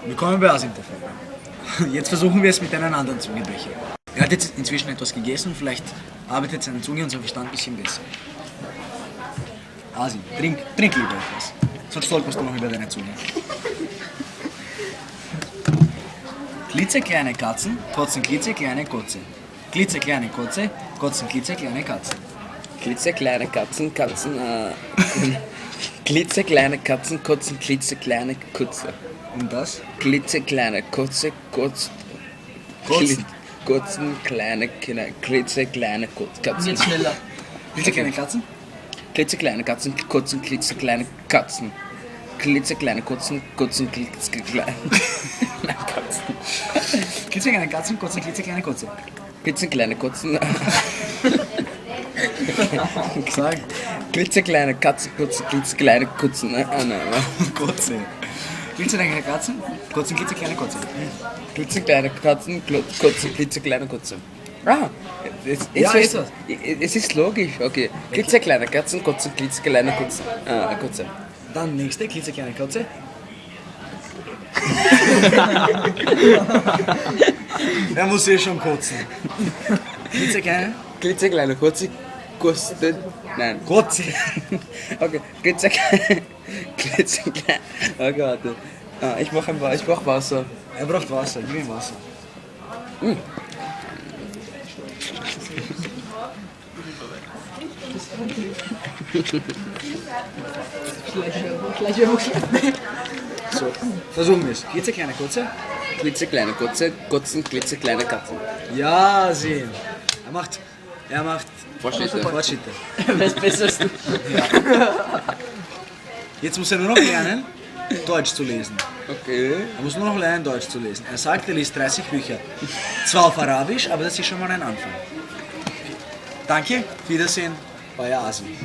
Willkommen bei Asim-TV. Jetzt versuchen wir es mit einem anderen Zungenbrecher. Er hat jetzt inzwischen etwas gegessen, vielleicht arbeitet seine Zunge und sein Verstand ein bisschen besser. Asim, trink lieber etwas. Sonst stolperst du noch über deine Zunge. Klitzekleine Katzen kotzen klitzekleine Kotze. Klitzekleine Kotze kotzen klitzekleine Katzen. Klitzekleine Katzen, klitzekleine Katzen kotzen klitzekleine Kutze. Und das? Klitzekleine Kotze Kotzen. kotzen kleine Kinder, klitzekleine Katzen. Jetzt schneller. Klitzekleine Katzen? Klitzekleine Katzen kotzen klitzekleine Katzen. Klitzekleine kotzen klitzekleine Katzen. Klitzekleine Katzen kotzen klitzekleine Kotze. Klitzekleine Kotzen. Sag. Klitzekleine Katzen kotzen klitzekleine Kutzen. Nein. Kotze. Klitzekleine Katzen kotzen klitzekleine Kotze. Klitzekleine Katzen kotzen klitzekleine Kutze. Ah, es ist logisch, okay. Klitzekleine Katzen kotzen klitzekleine Kutze. Kutze. Dann nächste, klitzekleine Kotze. Er muss eh schon kotzen. Klitzekleine? Klitzekleine Kutze kostet. Nein. Kotze. Okay, klitzekleine. Okay, warte. Ich brauch Wasser. Er braucht Wasser, gib ihm Wasser. So, versuchen wir es. Klitzekleine Kotze. Klitzekleine Kutze kotzen klitzekleine Katzen. Ja, sehen. Er macht Fortschritte. Fortschritte. Was Besseres. Jetzt muss er nur noch lernen, Deutsch zu lesen. Okay. Er muss nur noch lernen, Deutsch zu lesen. Er sagt, er liest 30 Bücher. Zwar auf Arabisch, aber das ist schon mal ein Anfang. Danke, Wiedersehen, euer Asim.